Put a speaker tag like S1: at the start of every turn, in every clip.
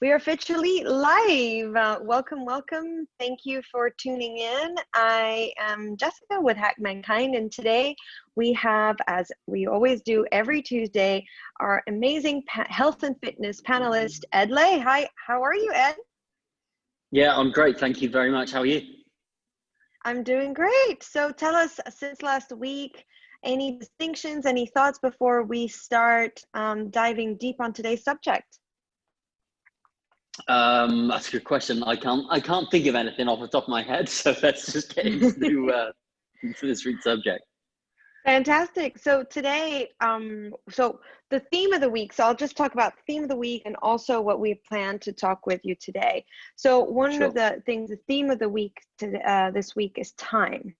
S1: We are officially live. Welcome, welcome. Thank you for tuning in. I am Jessica with Hack Mankind, and today we have, as we always do every Tuesday, our amazing health and fitness panelist, Ed Lay. Hi, how are you, Ed?
S2: Yeah, I'm great. Thank you very much. How are you?
S1: I'm doing great. So tell us, since last week, any distinctions, any thoughts before we start diving deep on today's subject?
S2: That's a good question. I can't think of anything off the top of my head. So let's just get into this week's subject.
S1: Fantastic. So today, so the theme of the week, so I'll just talk about the theme of the week and also what we plan to talk with you today. So one of the things, the theme of the week this week is time.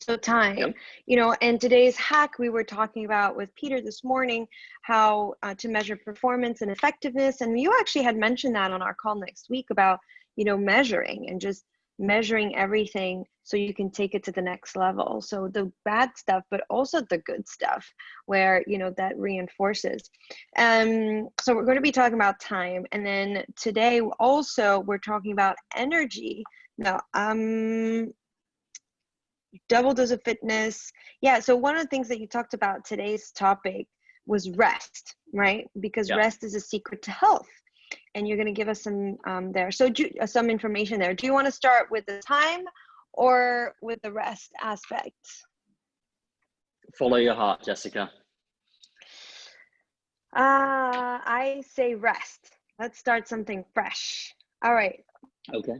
S1: So time, you know, and today's hack, we were talking about with Peter this morning, how to measure performance and effectiveness. And you actually had mentioned that on our call next week about, you know, measuring and just measuring everything so you can take it to the next level. So the bad stuff, but also the good stuff where, you know, that reinforces. So we're going to be talking about time. And then today also we're talking about energy. Now, double dose of fitness. Yeah, so one of the things that you talked about today's topic was rest, right? Because rest is a secret to health. And you're going to give us some some information there. Do you want to start with the time or with the rest aspect?
S2: Follow your heart, Jessica.
S1: I say rest. Let's start something fresh. All right.
S2: Okay.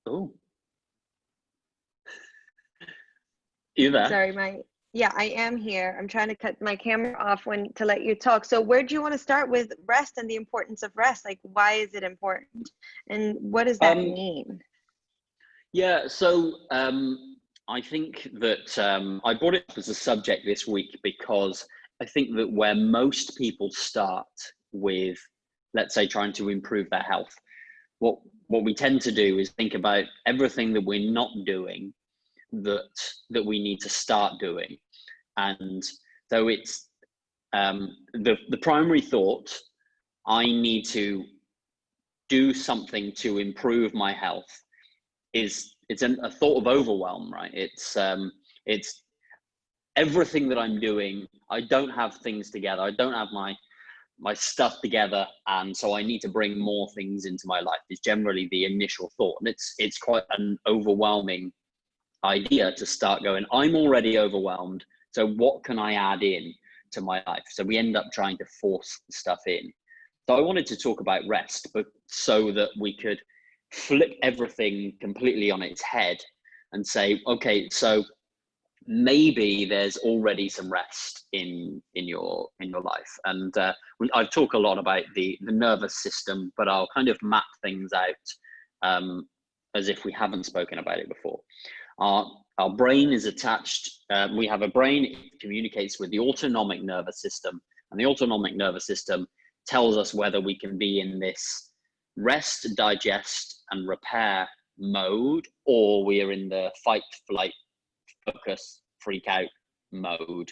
S2: Oh. You there?
S1: Sorry, I am here. I'm trying to cut my camera off to let you talk. So where do you want to start with rest and the importance of rest? Like, why is it important? And what does that mean?
S2: Yeah, so I think that I brought it up as a subject this week because I think that where most people start with, let's say, trying to improve their health, what we tend to do is think about everything that we're not doing that we need to start doing. And so it's the primary thought, I need to do something to improve my health, it's a thought of overwhelm, right? It's everything that I'm doing, I don't have things together, I don't have my stuff together, and so I need to bring more things into my life. Is generally the initial thought, and it's quite an overwhelming idea to start going, I'm already overwhelmed, so what can I add in to my life? So we end up trying to force stuff in. So I wanted to talk about rest, but so that we could flip everything completely on its head and say, okay, so maybe there's already some rest in your life. And I've talked a lot about the nervous system, but I'll kind of map things out as if we haven't spoken about it before. Our brain is attached, we have a brain, it communicates with the autonomic nervous system, and the autonomic nervous system tells us whether we can be in this rest, digest, and repair mode, or we are in the fight, flight, focus, freak out mode.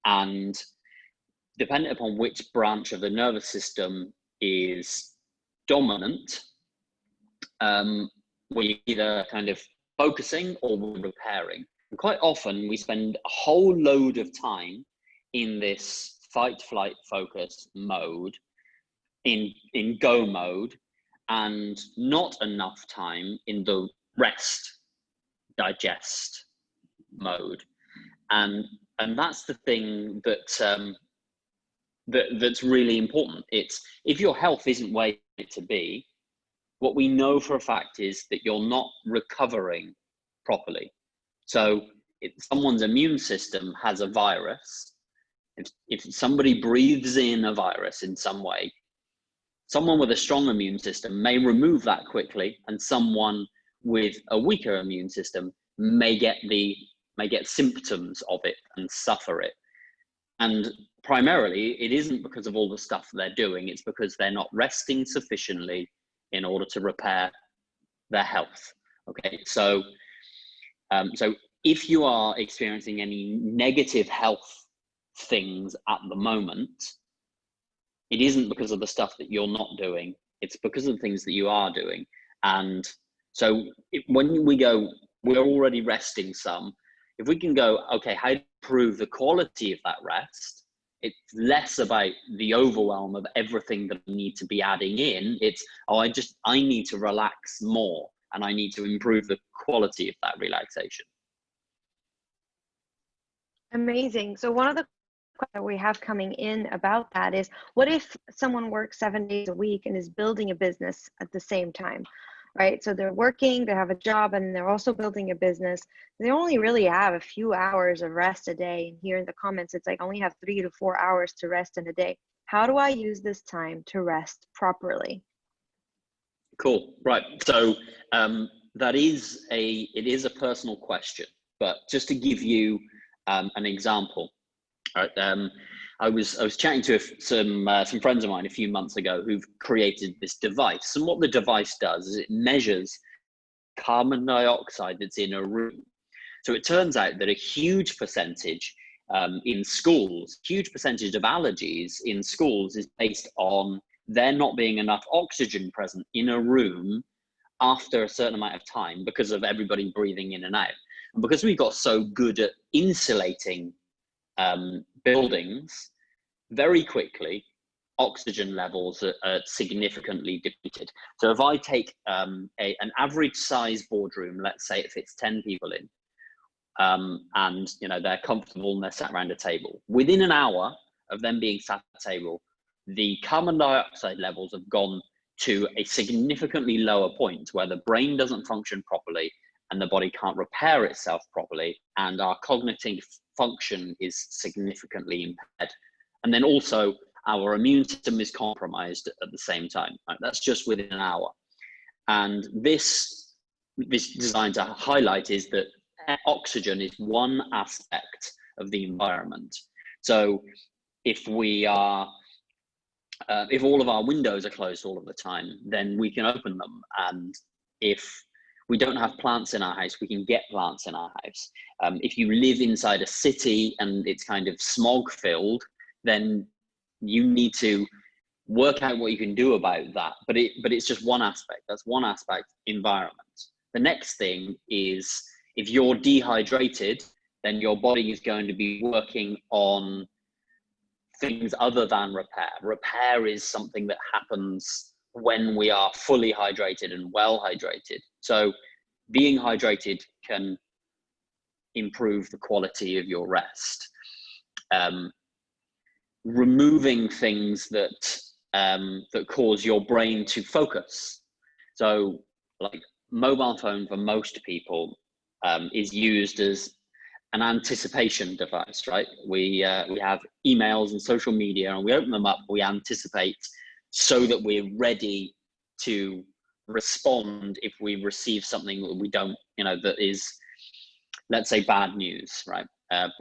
S2: And depending upon which branch of the nervous system is dominant, we're either kind of focusing or we're repairing. And quite often we spend a whole load of time in this fight, flight, focus mode, in go mode, and not enough time in the rest, digest mode. And that's the thing that's really important. It's, if your health isn't where it to be, what we know for a fact is that you're not recovering properly. So if someone's immune system has a virus, if somebody breathes in a virus in some way, someone with a strong immune system may remove that quickly, and someone with a weaker immune system may get symptoms of it and suffer it. And primarily, it isn't because of all the stuff they're doing, it's because they're not resting sufficiently in order to repair their health. Okay, so if you are experiencing any negative health things at the moment, it isn't because of the stuff that you're not doing, it's because of the things that you are doing. And so when we go, we're already resting some, if we can go, okay, how to improve the quality of that rest, it's less about the overwhelm of everything that I need to be adding in. It's, oh, I need to relax more, and I need to improve the quality of that relaxation.
S1: Amazing. So one of the questions that we have coming in about that is, what if someone works 7 days a week and is building a business at the same time, right? So they're working, they have a job, and they're also building a business. They only really have a few hours of rest a day. And here in the comments, it's like, I only have 3 to 4 hours to rest in a day. How do I use this time to rest properly?
S2: Cool. Right. So it is a personal question, but just to give you an example, right? I was chatting to some friends of mine a few months ago who've created this device, and what the device does is it measures carbon dioxide that's in a room. So it turns out that a huge percentage in schools, huge percentage of allergies in schools is based on there not being enough oxygen present in a room after a certain amount of time because of everybody breathing in and out. And because we got so good at insulating buildings, very quickly, oxygen levels are significantly depleted. So if I take an average size boardroom, let's say it fits 10 people in, and they're comfortable and they're sat around a table, within an hour of them being sat at the table, the carbon dioxide levels have gone to a significantly lower point where the brain doesn't function properly and the body can't repair itself properly, and our cognitive function is significantly impaired. And then also our immune system is compromised at the same time. Right? That's just within an hour. And this designed to highlight is that oxygen is one aspect of the environment. So if we are if all of our windows are closed all of the time, then we can open them. And if we don't have plants in our house, we can get plants in our house. If you live inside a city and it's kind of smog filled, then you need to work out what you can do about that. But it's just one aspect. That's one aspect, environment. The next thing is, if you're dehydrated, then your body is going to be working on things other than repair. Repair is something that happens when we are fully hydrated and well hydrated. So being hydrated can improve the quality of your rest. Removing things that cause your brain to focus. So like mobile phone for most people is used as an anticipation device, right? We have emails and social media, and we open them up, we anticipate so that we're ready to respond if we receive something that we don't, that is, let's say, bad news, right?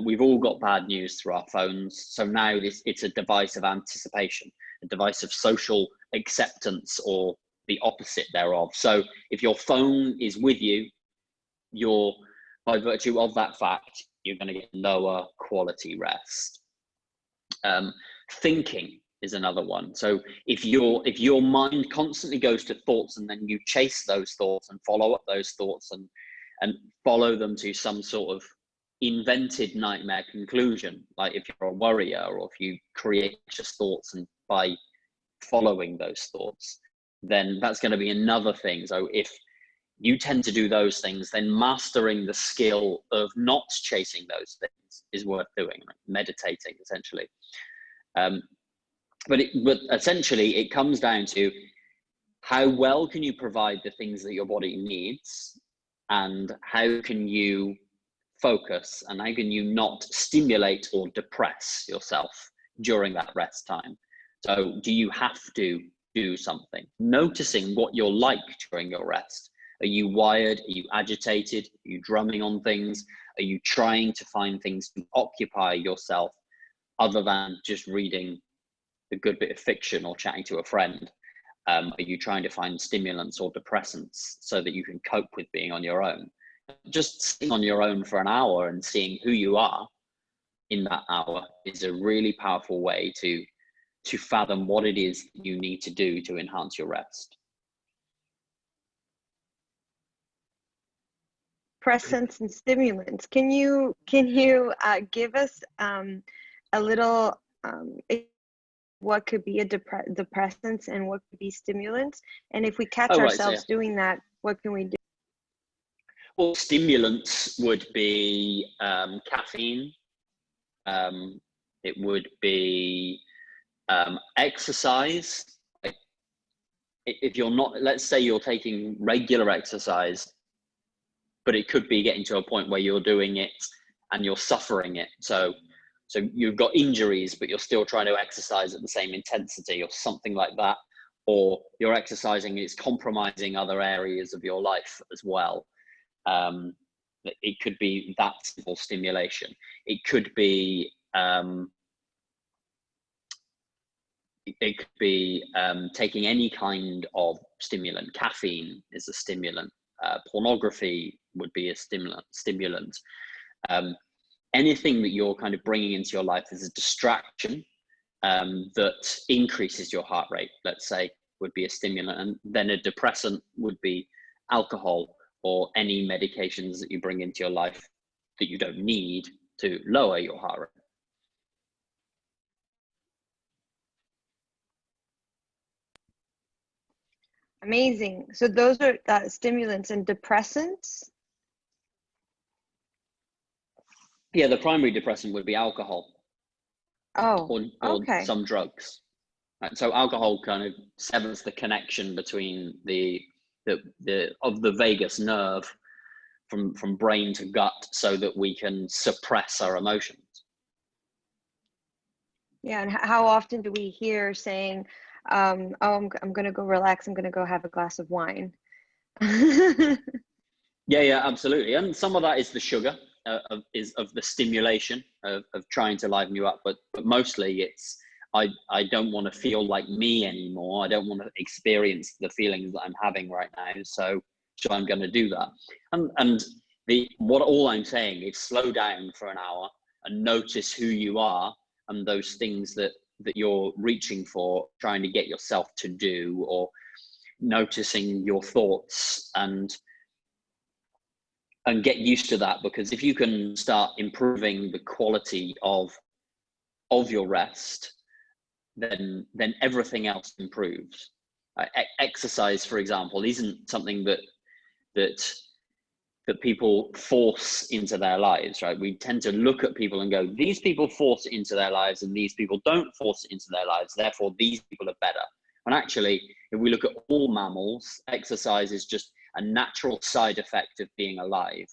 S2: We've all got bad news through our phones. So now it's a device of anticipation, a device of social acceptance, or the opposite thereof. So if your phone is with you, by virtue of that fact, you're going to get lower quality rest. Thinking is another one. So if your mind constantly goes to thoughts, and then you chase those thoughts and follow up those thoughts and follow them to some sort of invented nightmare conclusion, like if you're a worrier, or if you create anxious thoughts and by following those thoughts, then that's going to be another thing. So if you tend to do those things, then mastering the skill of not chasing those things is worth doing, like meditating essentially. But essentially it comes down to how well can you provide the things that your body needs, and how can you focus, and how can you not stimulate or depress yourself during that rest time. So do you have to do something? Noticing what you're like during your rest. Are you wired? Are you agitated? Are you drumming on things? Are you trying to find things to occupy yourself other than just reading a good bit of fiction or chatting to a friend? Are you trying to find stimulants or depressants so that you can cope with being on your own? just sitting on your own for an hour and seeing who you are in that hour is a really powerful way to fathom what it is you need to do to enhance your rest.
S1: Depressants and stimulants. Can you give us a little what could be a depressants and what could be stimulants? And if we catch ourselves doing that, what can we do?
S2: Well, stimulants would be caffeine. It would be exercise. If you're not, let's say you're taking regular exercise, but it could be getting to a point where you're doing it and you're suffering it. So you've got injuries, but you're still trying to exercise at the same intensity or something like that. Or you're exercising, it's compromising other areas of your life as well. It could be that simple stimulation. It could be taking any kind of stimulant. Caffeine is a stimulant. Pornography would be a stimulant. Anything that you're kind of bringing into your life as a distraction that increases your heart rate, let's say, would be a stimulant. And then a depressant would be alcohol or any medications that you bring into your life that you don't need to lower your heart rate.
S1: Amazing. So those are stimulants and depressants?
S2: Yeah, the primary depressant would be alcohol.
S1: Oh,
S2: or
S1: okay.
S2: some drugs. Right? So alcohol kind of severs the connection between the vagus nerve from brain to gut, so that we can suppress our emotions.
S1: Yeah, and how often do we hear saying, "Oh, I'm going to go relax. I'm going to go have a glass of wine."
S2: Yeah, absolutely. And some of that is the sugar, of the stimulation of trying to liven you up, but mostly it's I don't want to feel like me anymore. I don't want to experience the feelings that I'm having right now. So I'm going to do that. And all I'm saying is slow down for an hour and notice who you are and those things that you're reaching for, trying to get yourself to do, or noticing your thoughts and get used to that. Because if you can start improving the quality of your rest, then everything else improves. Exercise, for example, isn't something that people force into their lives, right? We tend to look at people and go, these people force it into their lives and these people don't force it into their lives, therefore these people are better. And actually, if we look at all mammals, exercise is just a natural side effect of being alive.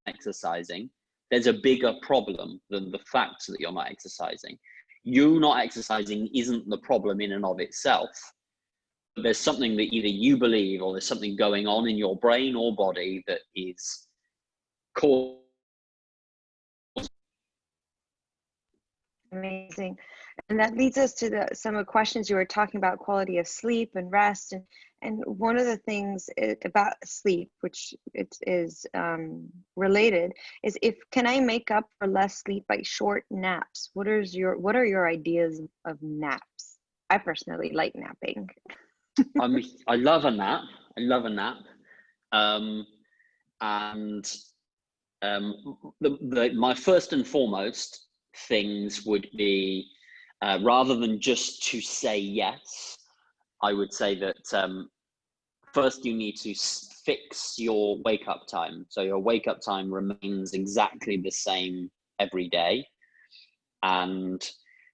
S2: Exercising, there's a bigger problem than the fact that you're not exercising. You not exercising isn't the problem in and of itself. There's something that either you believe or there's something going on in your brain or body that is causing.
S1: Amazing. And that leads us to some of the questions you were talking about, quality of sleep and rest. And one of the things about sleep, which it is related, is can I make up for less sleep by short naps? What are your ideas of naps? I personally like napping.
S2: I love a nap. My first and foremost things would be, rather than just to say yes, I would say that first you need to fix your wake up time. So your wake up time remains exactly the same every day. And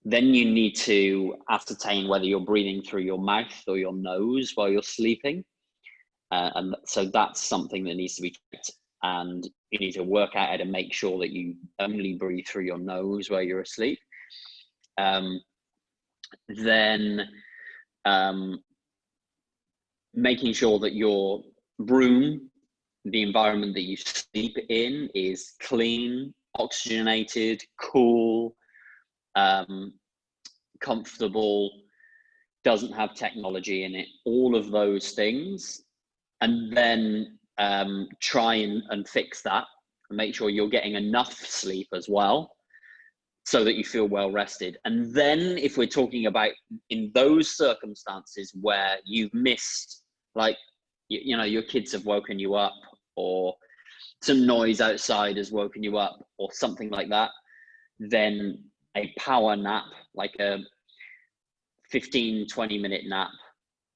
S2: then you need to ascertain whether you're breathing through your mouth or your nose while you're sleeping. And so that's something that needs to be checked. And you need to work out how to make sure that you only breathe through your nose while you're asleep. Then making sure that your room, the environment that you sleep in, is clean, oxygenated, cool, comfortable, doesn't have technology in it, all of those things. And then try and fix that and make sure you're getting enough sleep as well, so that you feel well rested. And then if we're talking about in those circumstances where you've missed, like, you know, your kids have woken you up, or some noise outside has woken you up, or something like that, then a power nap, like a 15-20 minute nap,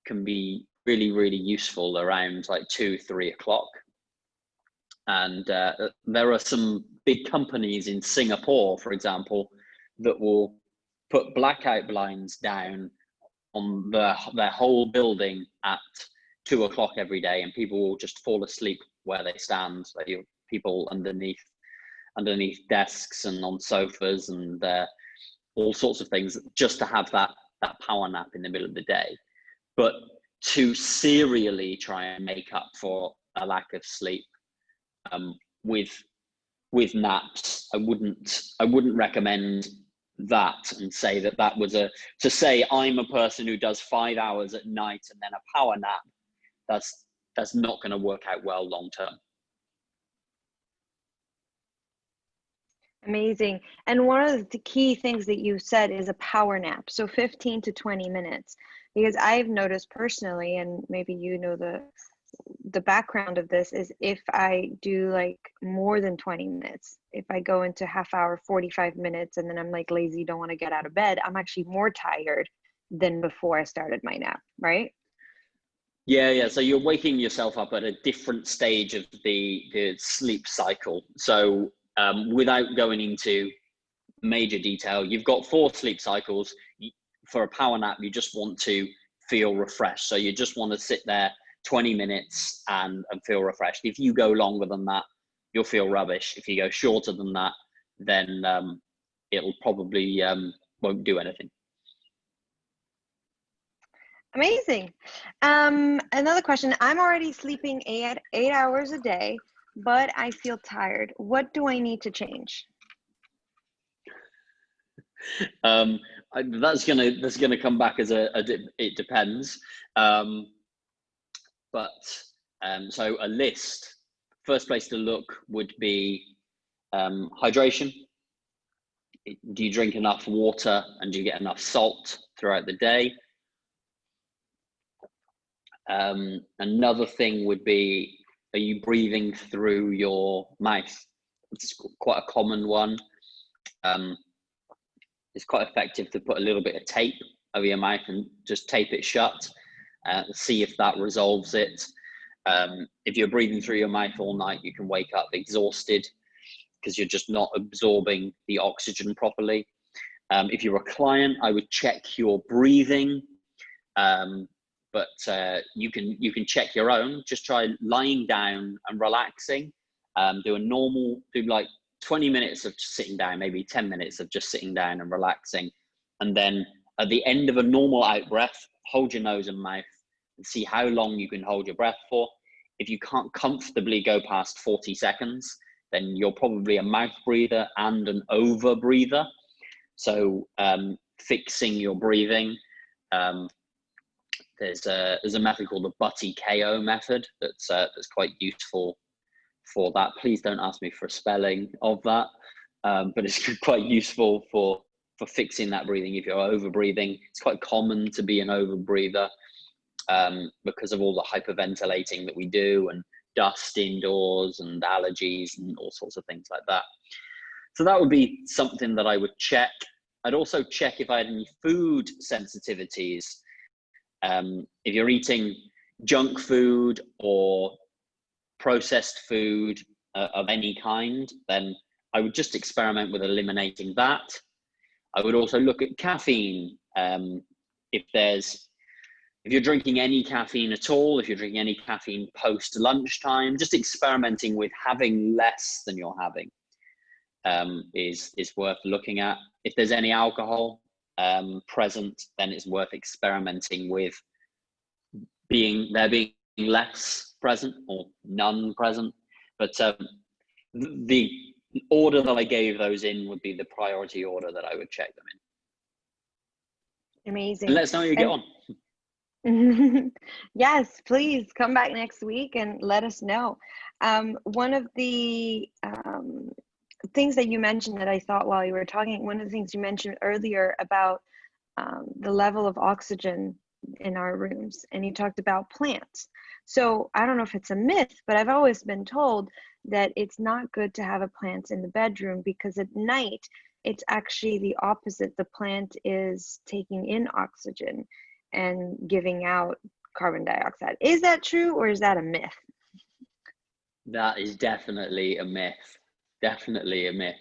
S2: can be really, really useful around like 2-3 o'clock. And there are some big companies in Singapore, for example, that will put blackout blinds down on their whole building at 2 o'clock every day, and people will just fall asleep where they stand. Like, people underneath desks and on sofas and all sorts of things, just to have that power nap in the middle of the day. But to serially try and make up for a lack of sleep with naps, I wouldn't recommend that, and say that was to say I'm a person who does 5 hours at night and then a power nap. That's not going to work out well long term.
S1: Amazing. And one of the key things that you said is a power nap. So 15 to 20 minutes, because I've noticed personally, and maybe you know the background of this, is if I do like more than 20 minutes, if I go into half hour, 45 minutes, and then I'm like lazy, don't want to get out of bed, I'm actually more tired than before I started my nap, right?
S2: Yeah. So you're waking yourself up at a different stage of the sleep cycle. So without going into major detail, you've got 4 sleep cycles. For a power nap, you just want to feel refreshed. So you just want to sit there 20 minutes and feel refreshed. If you go longer than that, you'll feel rubbish. If you go shorter than that, then it'll probably won't do anything.
S1: Amazing. Another question. I'm already sleeping 8 hours a day, but I feel tired. What do I need to change?
S2: That's gonna come back as it depends. So a list. First place to look would be hydration. Do you drink enough water, and do you get enough salt throughout the day? Another thing would be, are you breathing through your mouth? It's quite a common one. It's quite effective to put a little bit of tape over your mouth and just tape it shut. See if that resolves it. If you're breathing through your mouth all night, you can wake up exhausted because you're just not absorbing the oxygen properly. If you're a client, I would check your breathing. But you can check your own. Just try lying down and relaxing. Do like 20 minutes of just sitting down, maybe 10 minutes of just sitting down and relaxing. And then at the end of a normal out breath, hold your nose and mouth and see how long you can hold your breath for. If you can't comfortably go past 40 seconds, then you're probably a mouth breather and an over breather. So fixing your breathing. There's a method called the Buttey-Ko method that's quite useful for that. Please don't ask me for a spelling of that, but it's quite useful for fixing that breathing. If you're over breathing, it's quite common to be an over breather because of all the hyperventilating that we do, and dust indoors and allergies and all sorts of things like that. So that would be something that I would check. I'd also check if I had any food sensitivities. If you're eating junk food or processed food of any kind, then I would just experiment with eliminating that. I would also look at caffeine. If you're drinking any caffeine at all, if you're drinking any caffeine post lunchtime, just experimenting with having less than you're having is worth looking at. If there's any alcohol present, then it's worth experimenting with being less present or none present. But the order that I gave those in would be the priority order that I would check them in.
S1: Amazing.
S2: And let us know how you get on.
S1: Yes, please come back next week and let us know. One of the things that you mentioned that I thought while you were talking, one of the things you mentioned earlier about the level of oxygen in our rooms, and you talked about plants. So I don't know if it's a myth, but I've always been told that it's not good to have a plant in the bedroom because at night it's actually the opposite. The plant is taking in oxygen and giving out carbon dioxide. Is that true or is that a myth?
S2: That is definitely a myth. Definitely a myth.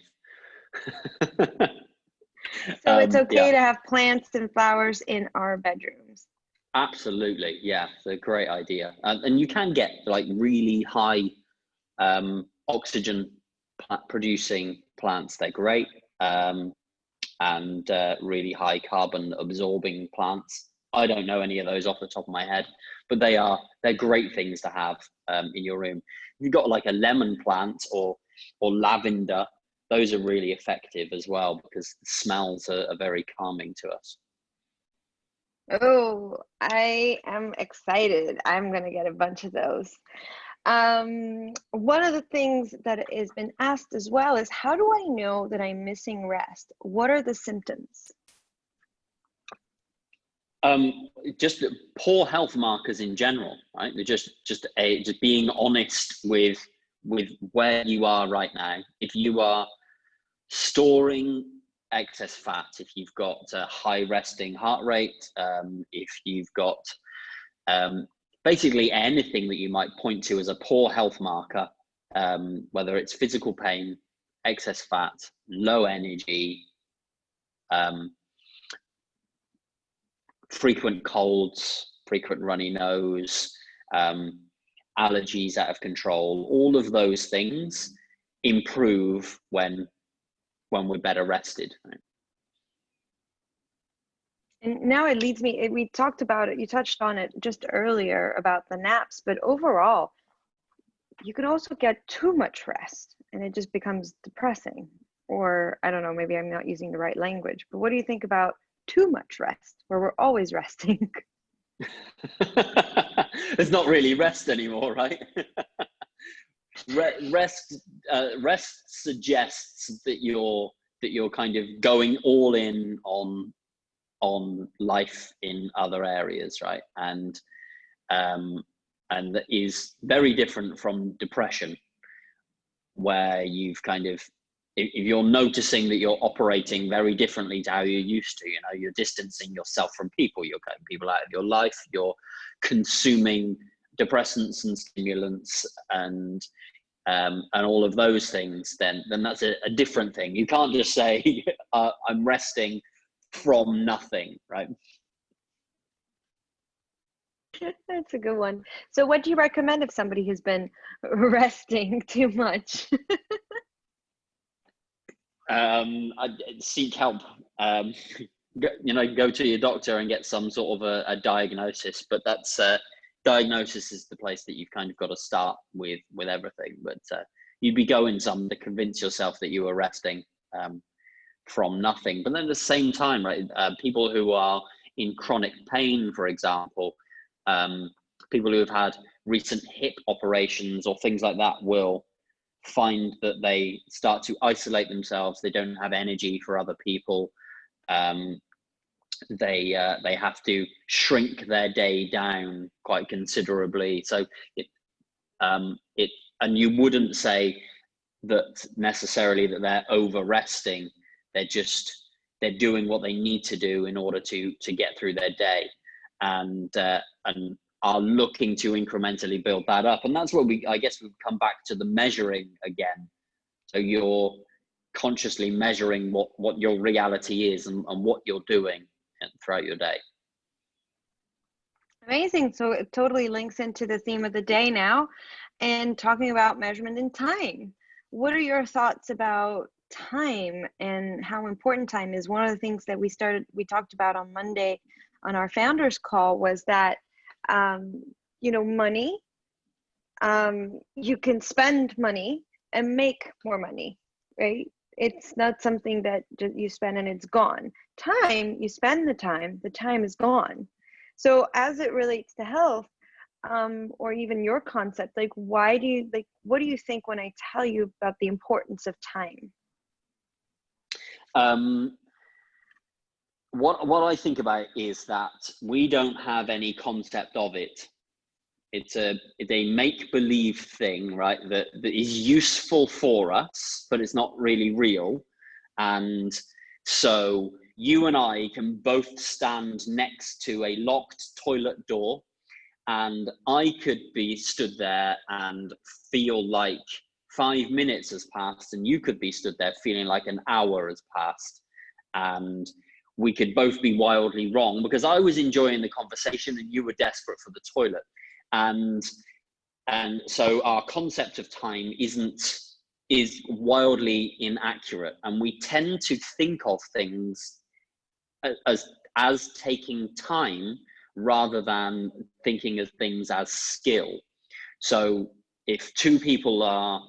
S1: So it's okay
S2: Yeah,
S1: to have plants and flowers in our bedrooms.
S2: absolutely. Yeah, it's a great idea. And you can get like really high oxygen producing plants. They're great. And really high carbon absorbing plants. I don't know any of those off the top of my head, but they're great things to have in your room. If you've got like a lemon plant or lavender, those are really effective as well because the smells are very calming to us.
S1: Oh, I am excited. I'm going to get a bunch of those. One of the things that has been asked as well is how do I know that I'm missing rest? What are the symptoms?
S2: Just poor health markers in general, right? They're just being honest with where you are right now. If you are storing excess fat, if you've got a high resting heart rate, if you've got basically anything that you might point to as a poor health marker, whether it's physical pain, excess fat, low energy, frequent colds, frequent runny nose, allergies out of control, all of those things improve when we're better rested. Right?
S1: And now it leads me, we talked about it, you touched on it just earlier about the naps, but overall, you can also get too much rest and it just becomes depressing. Or I don't know, maybe I'm not using the right language, but what do you think about too much rest where we're always resting?
S2: It's not really rest anymore, right? Rest suggests that you're kind of going all in on life in other areas, right? And that is very different from depression, where you've kind of, if you're noticing that you're operating very differently to how you used to, you're distancing yourself from people, you're cutting people out of your life, you're consuming depressants and stimulants and all of those things, then that's a different thing. You can't just say I'm resting from nothing, right?
S1: That's a good one. So what do you recommend if somebody has been resting too much?
S2: Seek help. Go to your doctor and get some sort of a diagnosis, but that's diagnosis is the place that you've kind of got to start with everything. But you'd be going some to convince yourself that you are resting from nothing. But then at the same time, right, people who are in chronic pain, for example, people who have had recent hip operations or things like that will find that they start to isolate themselves. They don't have energy for other people. They have to shrink their day down quite considerably. So and you wouldn't say that necessarily that they're over resting. They're doing what they need to do in order to get through their day, and are looking to incrementally build that up. And that's what I guess we come back to the measuring again. So you're consciously measuring what your reality is and what you're doing throughout your day.
S1: Amazing. So it totally links into the theme of the day now and talking about measurement in time. What are your thoughts about time and how important time is? One of the things that we talked about on Monday on our founders call was that money, you can spend money and make more money, right? It's not something that you spend and it's gone. Time, you spend the time is gone. So as it relates to health, or even your concept, like, what do you think when I tell you about the importance of time?
S2: Um, what I think about is that we don't have any concept of it. It's a make believe thing, right? That is useful for us, but it's not really real. And so you and I can both stand next to a locked toilet door, and I could be stood there and feel like 5 minutes has passed, and you could be stood there feeling like an hour has passed. And we could both be wildly wrong because I was enjoying the conversation and you were desperate for the toilet. And so our concept of time is wildly inaccurate, and we tend to think of things as taking time rather than thinking of things as skill. So if two people are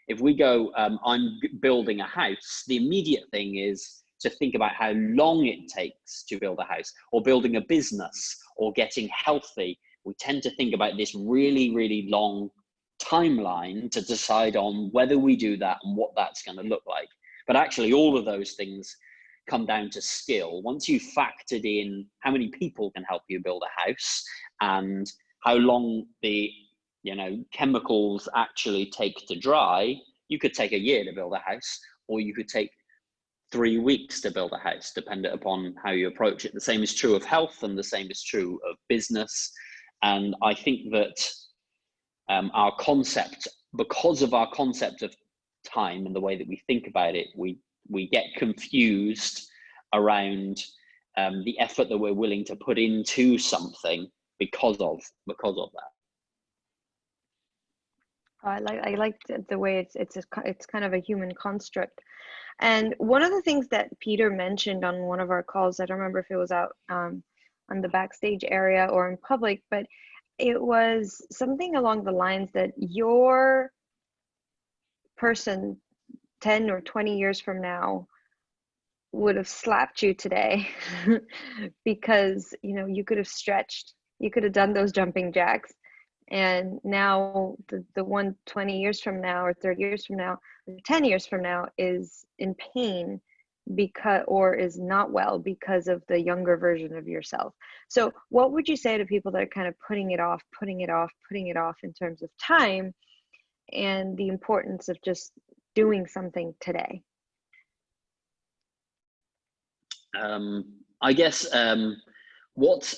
S2: if we go I'm building a house, the immediate thing is to think about how long it takes to build a house, or building a business, or getting healthy. We tend to think about this really, really long timeline to decide on whether we do that and what that's going to look like. But actually, all of those things come down to skill. Once you've factored in how many people can help you build a house and how long the chemicals actually take to dry, you could take a year to build a house, or you could take 3 weeks to build a house, dependent upon how you approach it. The same is true of health, and the same is true of business. And I think that our concept, because of our concept of time and the way that we think about it, we get confused around the effort that we're willing to put into something because of that.
S1: I like the way it's kind of a human construct. And one of the things that Peter mentioned on one of our calls, I don't remember if it was out on the backstage area or in public, but it was something along the lines that your person 10 or 20 years from now would have slapped you today because you could have stretched, you could have done those jumping jacks, and now the one 20 years from now, or 30 years from now, or 10 years from now is in pain or is not well because of the younger version of yourself. So what would you say to people that are kind of putting it off in terms of time, and the importance of just doing something today?
S2: I guess what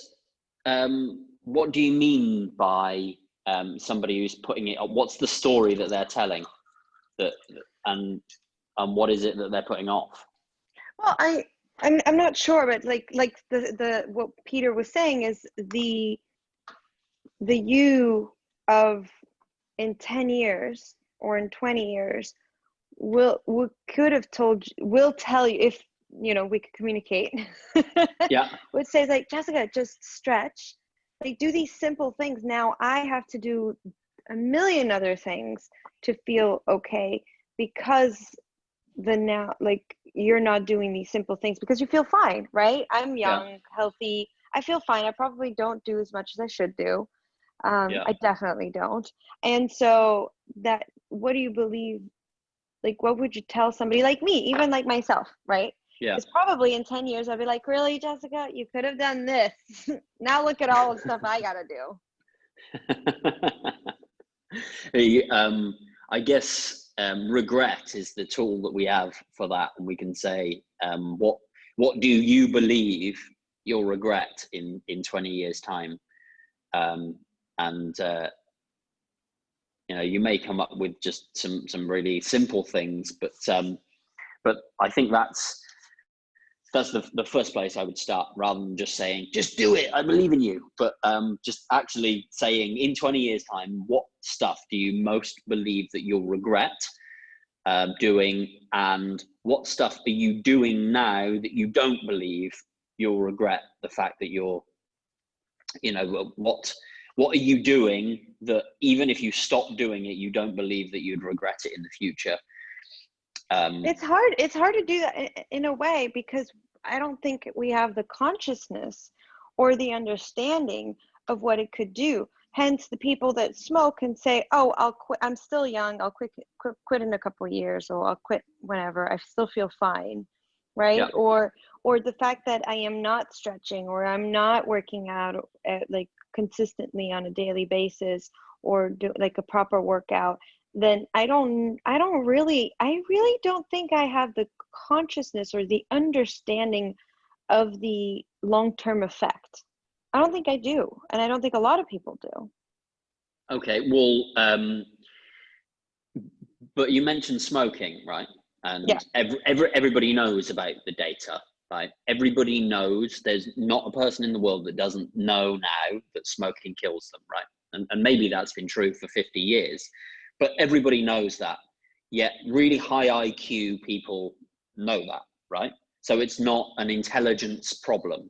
S2: do you mean by somebody who's putting it up? What's the story that they're telling, and what is it that they're putting off?
S1: Well, I'm not sure, but like the what Peter was saying is the you of in 10 years or in 20 years will tell you, if we could communicate.
S2: Yeah.
S1: Would say like, Jessica, just stretch, like do these simple things. Now I have to do a million other things to feel okay, because you're not doing these simple things because you feel fine, right? I'm young, healthy, I feel fine. I probably don't do as much as I should do. I definitely don't. And so what do you believe, like what would you tell somebody like me, even like myself, right?
S2: Yeah.
S1: It's probably in 10 years I'll be like, really, Jessica, you could have done this. Now look at all the stuff I gotta
S2: do. I guess regret is the tool that we have for that, and we can say, what do you believe you'll regret in 20 years time? And you may come up with just some really simple things, but I think that's the first place I would start, rather than just saying, just do it, I believe in you. But just actually saying, in 20 years time, what stuff do you most believe that you'll regret doing, and what stuff are you doing now that you don't believe you'll regret the fact that you're, what are you doing that even if you stop doing it, you don't believe that you'd regret it in the future?
S1: It's hard to do that in a way, because I don't think we have the consciousness or the understanding of what it could do. Hence, the people that smoke can say, "Oh, I'll quit. I'm still young. I'll quit in a couple of years, or I'll quit whenever. I still feel fine," right?
S2: Yeah.
S1: Or the fact that I am not stretching, or I'm not working out like consistently on a daily basis, or do like a proper workout, then I really don't think I have the consciousness or the understanding of the long-term effect. I don't think I do, and I don't think a lot of people do.
S2: Okay, well, but you mentioned smoking, right?
S1: Yeah.
S2: And everybody knows about the data, right? Everybody knows, there's not a person in the world that doesn't know now that smoking kills them, right? And maybe that's been true for 50 years, but everybody knows that. Yet really high IQ people know that, right? So it's not an intelligence problem.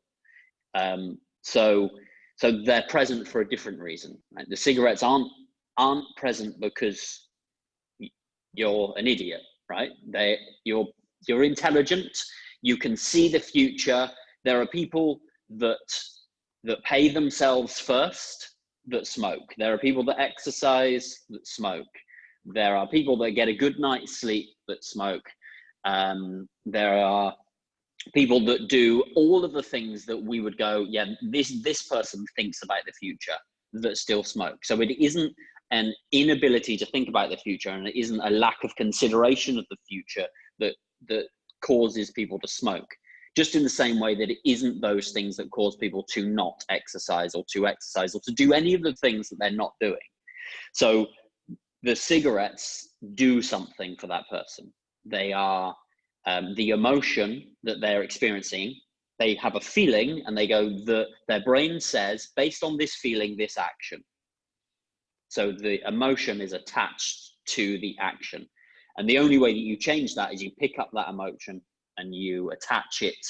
S2: So they're present for a different reason, right? The cigarettes aren't present because you're an idiot, right? You're intelligent. You can see the future. There are people that pay themselves first that smoke. There are people that exercise that smoke. There are people that get a good night's sleep that smoke. There are people that do all of the things that we would go, yeah, this person thinks about the future, that still smoke. So it isn't an inability to think about the future, and it isn't a lack of consideration of the future that causes people to smoke. Just in the same way that it isn't those things that cause people to not exercise, or to do any of the things that they're not doing. So the cigarettes do something for that person. They are the emotion that they're experiencing. They have a feeling, and they go, their brain says, based on this feeling, this action. So the emotion is attached to the action. And the only way that you change that is you pick up that emotion and you attach it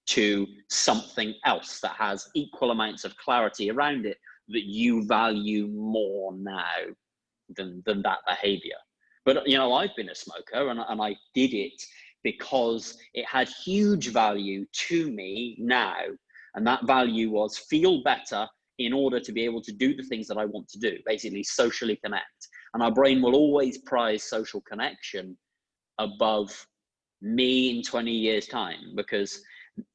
S2: to something else that has equal amounts of clarity around it, that you value more now than that behavior. But, you know, I've been a smoker, and I did it because it had huge value to me now. And that value was feel better in order to be able to do the things that I want to do, basically socially connect. And our brain will always prize social connection above me in 20 years' time, because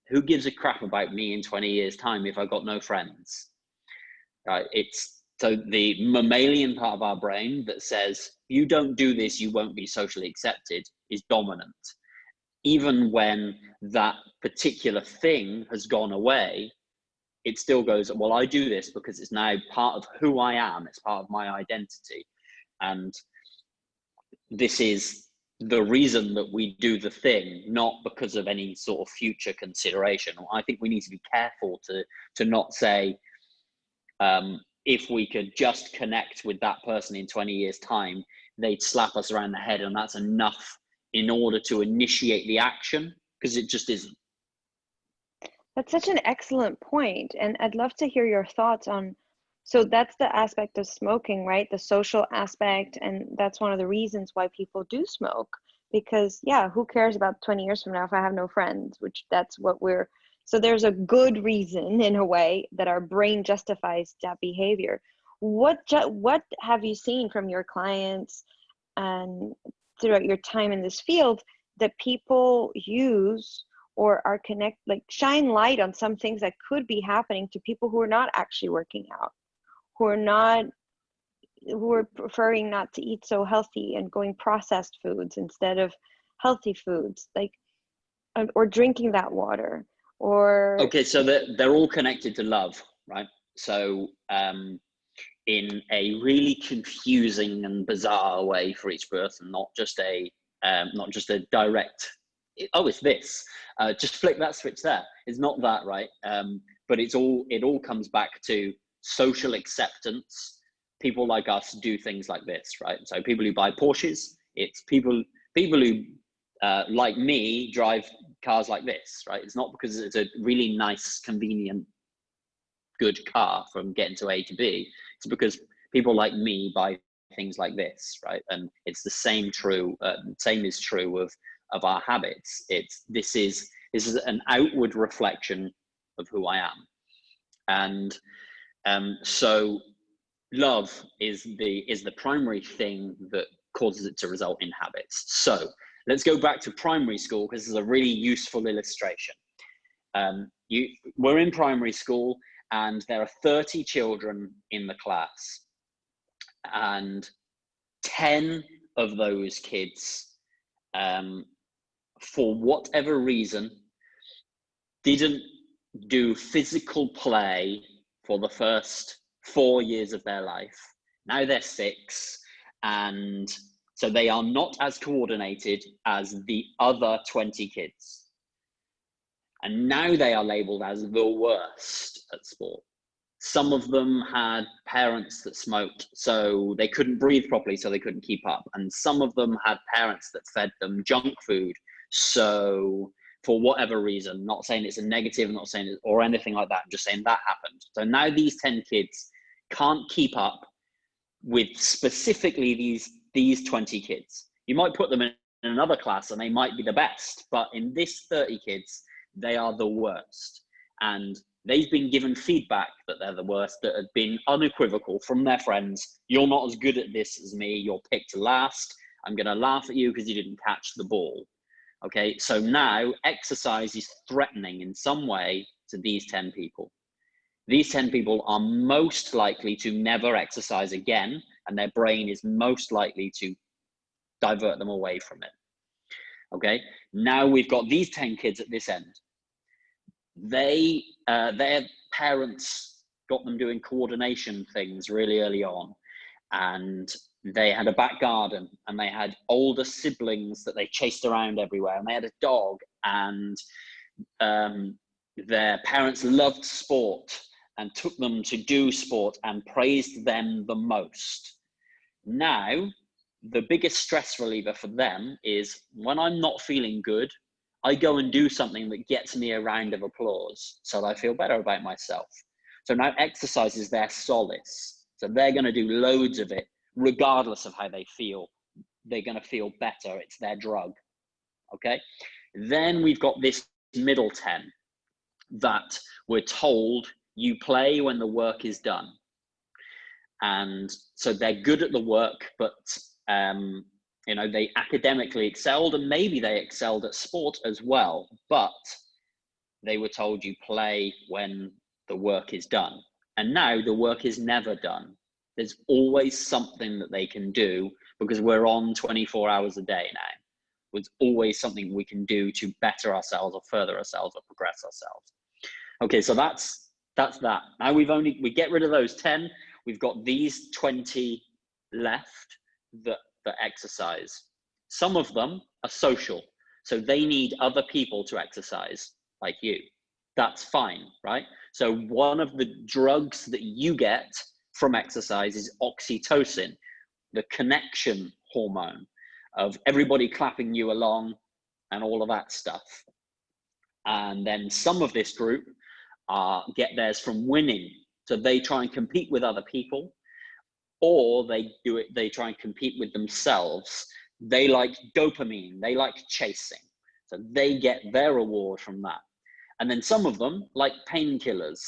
S2: who gives a crap about me in 20 years' time if I've got no friends? Right? So the mammalian part of our brain that says, you don't do this, you won't be socially accepted, is dominant. Even when that particular thing has gone away, it still goes, well, I do this because it's now part of who I am. It's part of my identity. And this is the reason that we do the thing, not because of any sort of future consideration. I think we need to be careful to not say, if we could just connect with that person in 20 years' time, they'd slap us around the head, and that's enough in order to initiate the action, because it just isn't.
S1: That's such an excellent point, and I'd love to hear your thoughts on, so that's the aspect of smoking, right? The social aspect, and that's one of the reasons why people do smoke, because yeah, who cares about 20 years from now if I have no friends, which that's what so there's a good reason in a way that our brain justifies that behavior. What have you seen from your clients and throughout your time in this field that people use or are shine light on some things that could be happening to people who are not actually working out, who are preferring not to eat so healthy and going processed foods instead of healthy foods, or drinking that water, or
S2: Okay, so they're all connected to love, right? So in a really confusing and bizarre way for each person, not just a direct, oh, it's this, just flick that switch there. It's not that, right? But it all comes back to social acceptance. People like us do things like this, right? So people who buy Porsches, it's people who like me drive cars like this, right? It's not because it's a really nice, convenient, good car from getting to A to B. It's because people like me buy things like this, right? And it's the same is true of our habits. This is an outward reflection of who I am. And so love is the primary thing that causes it to result in habits. So let's go back to primary school, because this is a really useful illustration. We're in primary school and there are 30 children in the class, and 10 of those kids, for whatever reason, didn't do physical play for the first 4 years of their life. Now they're 6, and so they are not as coordinated as the other 20 kids. And now they are labeled as the worst at sport. Some of them had parents that smoked, so they couldn't breathe properly, so they couldn't keep up. And some of them had parents that fed them junk food. So for whatever reason, not saying it's a negative, not saying it, or anything like that, just saying that happened. So now these 10 kids can't keep up with specifically these 20 kids. You might put them in another class and they might be the best, but in this 30 kids, they are the worst. And they've been given feedback that they're the worst, that had been unequivocal from their friends. You're not as good at this as me. You're picked last. I'm going to laugh at you because you didn't catch the ball. Okay, so now exercise is threatening in some way to these 10 people. These 10 people are most likely to never exercise again, and their brain is most likely to divert them away from it. Okay, now we've got these 10 kids at this end. Their parents got them doing coordination things really early on, and they had a back garden, and they had older siblings that they chased around everywhere, and they had a dog, and their parents loved sport and took them to do sport and praised them the most. Now, the biggest stress reliever for them is when I'm not feeling good, I go and do something that gets me a round of applause so that I feel better about myself. So now exercise is their solace. So they're going to do loads of it, regardless of how they feel. They're going to feel better. It's their drug. Okay. Then we've got this middle 10 that we're told you play when the work is done. And so they're good at the work, but they academically excelled, and maybe they excelled at sport as well, but they were told you play when the work is done. And now the work is never done. There's always something that they can do, because we're on 24 hours a day now. There's always something we can do to better ourselves or further ourselves or progress ourselves. Okay, so that's that. Now we get rid of those 10. We've got these 20 left that exercise. Some of them are social, so they need other people to exercise, like you. That's fine, right? So one of the drugs that you get from exercise is oxytocin, the connection hormone of everybody clapping you along and all of that stuff. And then some of this group get theirs from winning. So they try and compete with other people, or they try and compete with themselves. They like dopamine, they like chasing. So they get their reward from that. And then some of them like painkillers,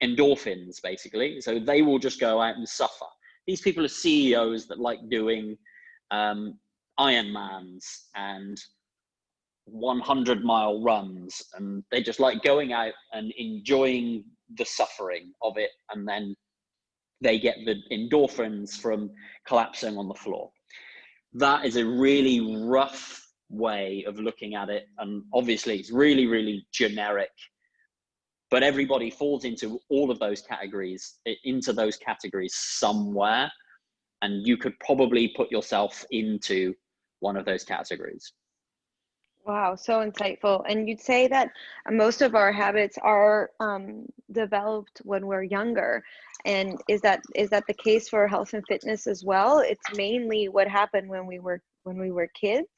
S2: endorphins, basically. So they will just go out and suffer. These people are CEOs that like doing Ironmans and 100-mile runs, and they just like going out and enjoying the suffering of it, and then they get the endorphins from collapsing on the floor. That is a really rough way of looking at it, and obviously it's really, really generic, but everybody falls into all of those categories, somewhere, and you could probably put yourself into one of those categories.
S1: Wow, so insightful. And you'd say that most of our habits are developed when we're younger. And is that the case for health and fitness as well? It's mainly what happened when we were kids,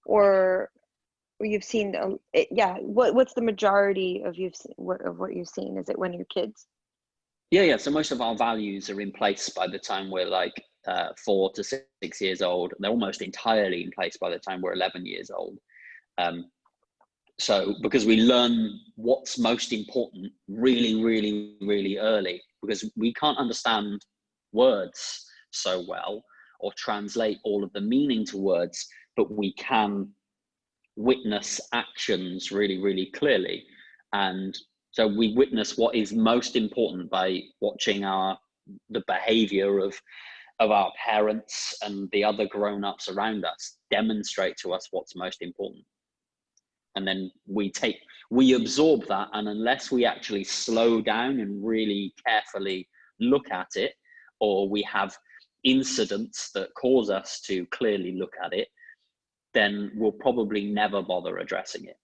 S1: or you've seen what's the majority of what you've seen? Is it when you're kids?
S2: Yeah. So most of our values are in place by the time we're like 4 to 6 years old. They're almost entirely in place by the time we're 11 years old. So because we learn what's most important really, really, really early, because we can't understand words so well or translate all of the meaning to words, but we can witness actions really, really clearly. And so we witness what is most important by watching the behavior of our parents and the other grown-ups around us demonstrate to us what's most important. And then we absorb that, and unless we actually slow down and really carefully look at it, or we have incidents that cause us to clearly look at it, then we'll probably never bother addressing it.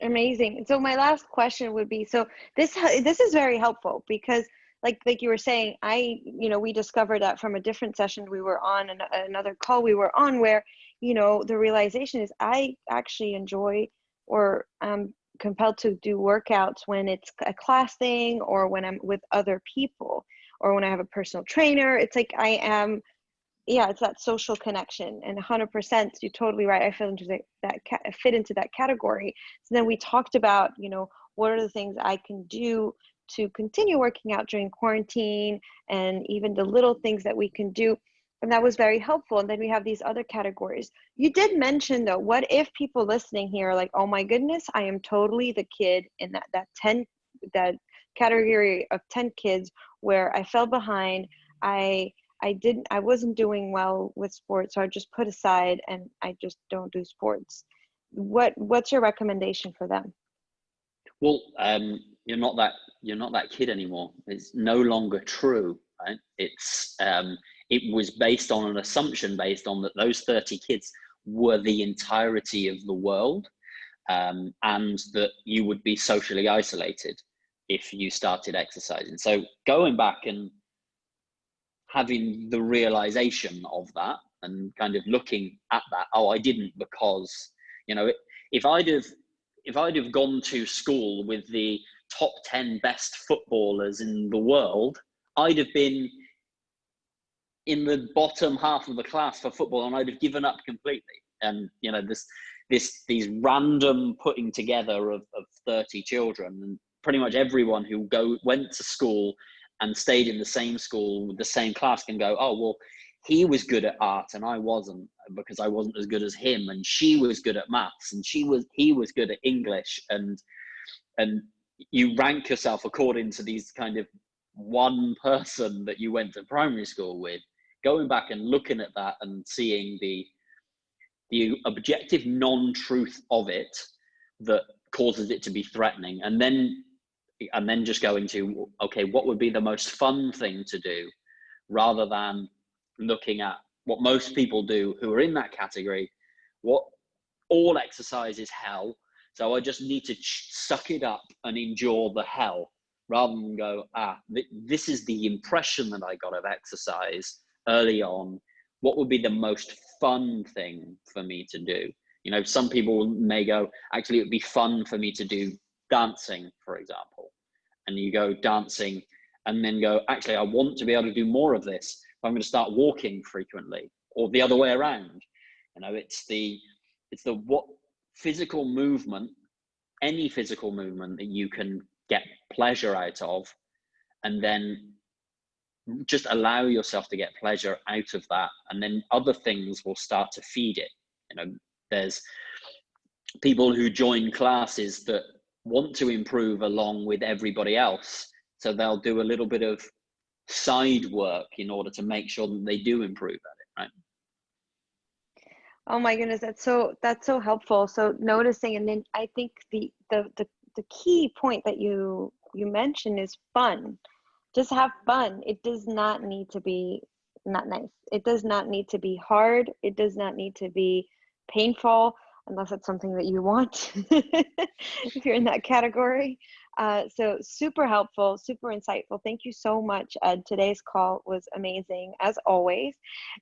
S1: Amazing. So my last question would be, so this is very helpful, because like you were saying, we discovered that from a different session we were on, and another call we were on, where the realization is I actually enjoy, or I'm compelled to do workouts when it's a class thing, or when I'm with other people, or when I have a personal trainer. It's like it's that social connection. And 100%, you're totally right. I fit into that category. So then we talked about, what are the things I can do to continue working out during quarantine, and even the little things that we can do. And that was very helpful. And then we have these other categories. You did mention, though, what if people listening here are like, oh my goodness, I am totally the kid in that category of 10 kids where I fell behind. I wasn't doing well with sports, so I just put aside and I just don't do sports. What's your recommendation for them?
S2: Well, you're not that kid anymore. It's no longer true, right? It was based on an assumption based on that those 30 kids were the entirety of the world, and that you would be socially isolated if you started exercising. So going back and having the realization of that, and kind of looking at that, I didn't, because if I'd have gone to school with the top 10 best footballers in the world, I'd have been in the bottom half of the class for football, and I'd have given up completely. And these random putting together of 30 children, and pretty much everyone who went to school and stayed in the same school with the same class can go, oh well, he was good at art and I wasn't, because I wasn't as good as him, and she was good at maths and he was good at English, and you rank yourself according to these kind of one person that you went to primary school with. Going back and looking at that and seeing the objective non-truth of it that causes it to be threatening, and then just going to, okay, what would be the most fun thing to do, rather than looking at what most people do who are in that category. What all exercise is hell, so I just need to suck it up and endure the hell, rather than go, this is the impression that I got of exercise early on. What would be the most fun thing for me to do? Some people may go, actually, it would be fun for me to do dancing, for example. And you go dancing and then go, actually, I want to be able to do more of this. I'm going to start walking frequently, or the other way around. It's the what physical movement, any physical movement that you can get pleasure out of, and then just allow yourself to get pleasure out of that, and then other things will start to feed it. There's people who join classes that want to improve along with everybody else, so they'll do a little bit of side work in order to make sure that they do improve at it, right?
S1: Oh my goodness, that's so helpful. So noticing, and then I think the key point that you mentioned is fun. Just have fun. It does not need to be not nice. It does not need to be hard. It does not need to be painful, unless it's something that you want, if you're in that category. So super helpful, super insightful. Thank you so much, Ed. Today's call was amazing, as always.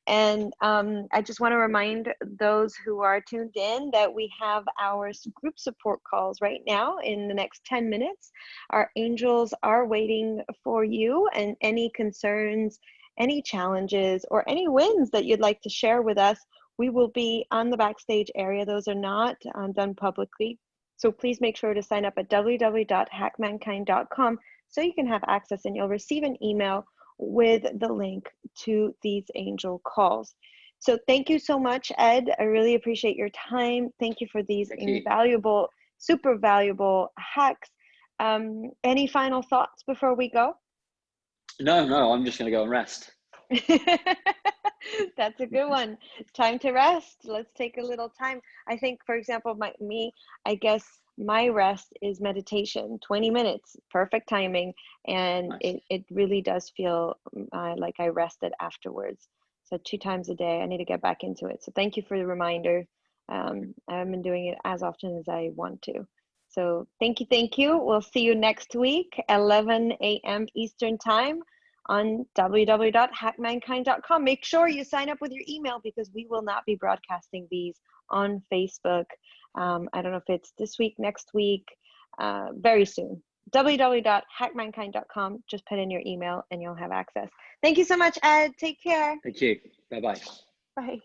S1: And I just want to remind those who are tuned in that we have our group support calls right now in the next 10 minutes. Our angels are waiting for you, and any concerns, any challenges, or any wins that you'd like to share with us, we will be on the backstage area. Those are not done publicly. So please make sure to sign up at www.hackmankind.com so you can have access, and you'll receive an email with the link to these angel calls. So thank you so much, Ed. I really appreciate your time. Thank you for these invaluable, super valuable hacks. Any final thoughts before we go?
S2: No, I'm just going to go and rest.
S1: That's a good one. Time to rest. Let's take a little time. I think, for example, I guess my rest is meditation. 20 minutes, perfect timing. And
S2: Nice.
S1: it really does feel like I rested afterwards. So 2 times a day, I need to get back into it. So thank you for the reminder. I haven't been doing it as often as I want to. So thank you. We'll see you next week, 11 a.m. Eastern time on www.hackmankind.com. Make sure you sign up with your email, because we will not be broadcasting these on Facebook. I don't know if it's this week, next week, very soon. www.hackmankind.com. Just put in your email and you'll have access. Thank you so much, Ed. Take care.
S2: Thank you. Bye-bye.
S1: Bye.